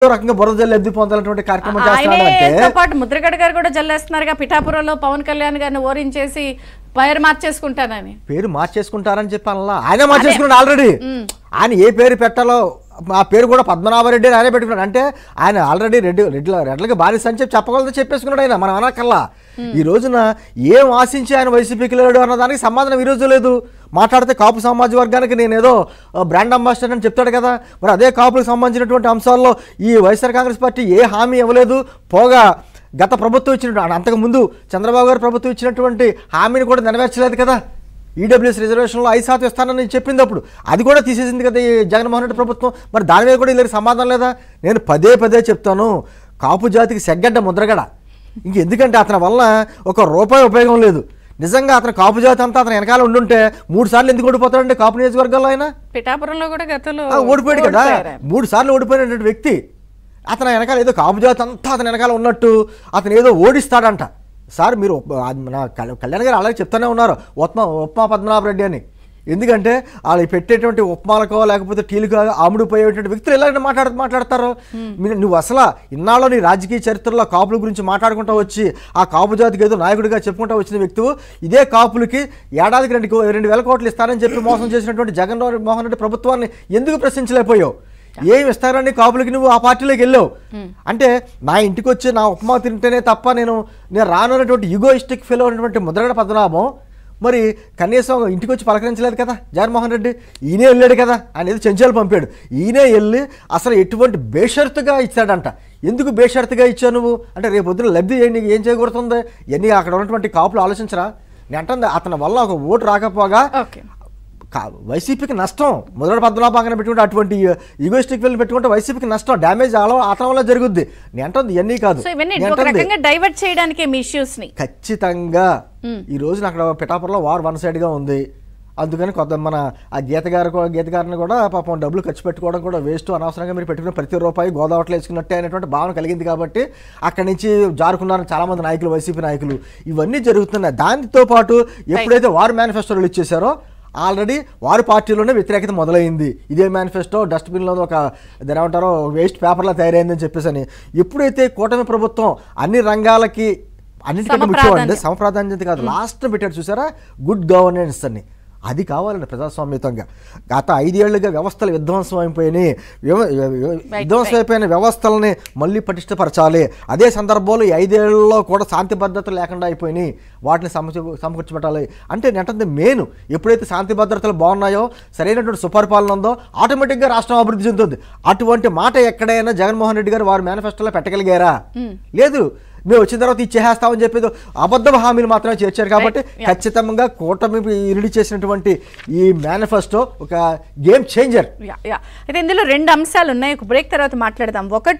రకంగా బురద లబ్ధి పొందాలన్నటువంటి కార్యక్రమం చేస్తున్నాడంటే పాటు ముద్రగడ గారు కూడా జల్లేస్తున్నారుగా పిఠాపురంలో పవన్ కళ్యాణ్ గారిని ఓరించేసి పేరు మార్చేసుకుంటానని. పేరు మార్చేసుకుంటారని చెప్పి అలా ఆయన మార్చేసుకున్నాడు ఆల్రెడీ. ఆయన ఏ పేరు పెట్టాలో ఆ పేరు కూడా పద్మనాభరెడ్డి అని ఆయనే పెట్టుకున్నాడు. అంటే ఆయన ఆల్రెడీ రెడ్లకి బానిస అని చెప్పగలదో చెప్పేసుకున్నాడు ఆయన. మనం అనకల్లా ఈ రోజున ఏం ఆశించి ఆయన వైసీపీకి లేడు అన్నదానికి సమాధానం ఈ రోజు లేదు. మాట్లాడితే కాపు సమాజ వర్గానికి నేనేదో బ్రాండ్ అంబాసిడర్ అని చెప్తాడు కదా. మరి అదే కాపులకు సంబంధించినటువంటి అంశాల్లో ఈ వైఎస్ఆర్ కాంగ్రెస్ పార్టీ ఏ హామీ ఇవ్వలేదు. పోగా గత ప్రభుత్వం ఇచ్చినటువంటి అంతకుముందు చంద్రబాబు గారు ప్రభుత్వం ఇచ్చినటువంటి హామీని కూడా నెరవేర్చలేదు కదా. ఈడబ్ల్యూఎస్ రిజర్వేషన్లో 5% ఇస్తానని చెప్పింది, అప్పుడు అది కూడా తీసేసింది కదా ఈ జగన్మోహన్ రెడ్డి ప్రభుత్వం. మరి దాని మీద కూడా వీళ్ళకి సమాధానం లేదా? నేను పదే చెప్తాను, కాపు జాతికి సెగ్గడ్డ ముద్రగడ. ఎందుకంటే అతని వల్ల ఒక రూపాయి ఉపయోగం లేదు. నిజంగా అతను కాపు జాతి అంతా అతను వెనకాల ఉండుంటే 3 సార్లు ఎందుకు ఓడిపోతాడంటే కాపు నియోజకవర్గాల్లో ఆయన పిఠాపురంలో కూడా గతంలో ఓడిపోయాడు కదా. 3 సార్లు ఓడిపోయినటువంటి వ్యక్తి అతను వెనకాల ఏదో కాపు జాతి అంతా అతని వెనకాల ఉన్నట్టు అతను ఏదో ఓడిస్తాడంట. సార్ మీరు నా కళ్యాణ్ గారు అలాగే చెప్తూనే ఉన్నారు ఉప్మా పద్మనాభరెడ్డి అని. ఎందుకంటే వాళ్ళు పెట్టేటువంటి ఉప్మాలకో లేకపోతే టీలుకో ఆముడిపోయేటువంటి వ్యక్తులు ఎలా మాట్లాడతారు. నువ్వు అసలు ఇన్నాళ్ళు నీ రాజకీయ చరిత్రలో కాపుల గురించి మాట్లాడుకుంటూ వచ్చి ఆ కాపు జాతికి ఏదో నాయకుడిగా చెప్పుకుంటూ వచ్చిన వ్యక్తులు ఇదే కాపులకి ఏడాదికి 2,000 కోట్లు ఇస్తారని చెప్పి మోసం చేసినటువంటి జగన్మోహన్ రెడ్డి ప్రభుత్వాన్ని ఎందుకు ప్రశ్నించలేకపోయావు? ఏం ఇస్తారని కాపులకి నువ్వు ఆ పార్టీలోకి వెళ్ళావు అంటే నా ఇంటికి వచ్చి నా ఉప్మా తింటేనే తప్ప నేను రాను అనేటువంటి యుగోయిస్టిక్ ఫెలో అనేటువంటి ముద్రగడ పద్మనాభం మరి కనీసం ఇంటికి వచ్చి పలకరించలేదు కదా జగన్మోహన్ రెడ్డి. ఈయనే వెళ్ళాడు కదా, ఆయన ఏదో చెంచాలు పంపాడు. ఈయనే వెళ్ళి అసలు ఎటువంటి బేషరతుగా ఇచ్చాడంట. ఎందుకు బేషరతుగా ఇచ్చావు నువ్వు అంటే రేపు పొద్దున లబ్ధి ఏం చేయకూడుతుంది? ఇవన్నీ అక్కడ ఉన్నటువంటి కాపులు ఆలోచించరా? నేను అంటుంది అతని వల్ల ఒక ఓటు రాకపోగా వైసీపీకి నష్టం. ముద్రగడ పద్మనాభంగా పెట్టుకుంటే అటువంటి ఈగోయిస్టిక్ వెళ్ళి పెట్టుకుంటే వైసీపీకి నష్టం, డ్యామేజ్ అతని వల్ల జరుగుద్ది. నేను అంటుంది ఇవన్నీ కాదు, డైవర్ట్ చేయడానికి ఖచ్చితంగా ఈ రోజున అక్కడ పిఠాపురంలో వార్ వన్ సైడ్ గా ఉంది. అందుకని కొంత మన ఆ గీత గారిని కూడా పాపం డబ్బులు ఖర్చు పెట్టుకోవడం కూడా వేస్ట్, అనవసరంగా మీరు పెట్టుకున్న ప్రతి రూపాయి గోదావరిలో వేసుకున్నట్టే అనేటువంటి భావన కలిగింది. కాబట్టి అక్కడి నుంచి జారుకున్నారు చాలామంది నాయకులు, వైసీపీ నాయకులు. ఇవన్నీ జరుగుతున్నాయి. దానితో పాటు ఎప్పుడైతే వారు మేనిఫెస్టో రిలీజ్ చేశారో ఆల్రెడీ వారి పార్టీలోనే వ్యతిరేకత మొదలైంది. ఇదే మేనిఫెస్టో డస్ట్బిన్లో ఒక దాని ఏమంటారో వేస్ట్ పేపర్లా తయారైందని చెప్పేసి. ఎప్పుడైతే కూటమి ప్రభుత్వం అన్ని రంగాలకి అన్నింటికంటే ముఖ్యం అంటే సమప్రాధాన్యత కాదు లాస్ట్ పెట్టాడు చూసారా, గుడ్ గవర్నెన్స్ అని. అది కావాలండి ప్రజాస్వామ్యతంగా. గత 5 ఏళ్లుగా వ్యవస్థలు విధ్వంసం అయిపోయిన వ్యవస్థలని మళ్ళీ పటిష్టపరచాలి. అదే సందర్భంలో ఈ 5 ఏళ్లలో కూడా శాంతి భద్రతలు లేకుండా అయిపోయినాయి, వాటిని సమకూర్చిపెట్టాలి. అంటే నెట్టంది మెయిన్ ఎప్పుడైతే శాంతి భద్రతలు బాగున్నాయో, సరైనటువంటి సుపరిపాలన ఉందో ఆటోమేటిక్గా రాష్ట్రం అభివృద్ధి చెందుతుంది. అటువంటి మాట ఎక్కడైనా జగన్మోహన్ రెడ్డి గారు వారి మేనిఫెస్టోలో పెట్టగలిగారా? లేదు. మేము వచ్చిన తర్వాత ఇచ్చేస్తామని చెప్పేది అబద్ధ హామీలు మాత్రమే చేర్చారు. కాబట్టి ఖచ్చితంగా కూటమి రిలీజ్ చేసినటువంటి ఈ మేనిఫెస్టో ఒక గేమ్ చేంజర్. అయితే ఇందులో 2 అంశాలు ఉన్నాయి. ఒక బ్రేక్ తర్వాత మాట్లాడదాం. ఒకటి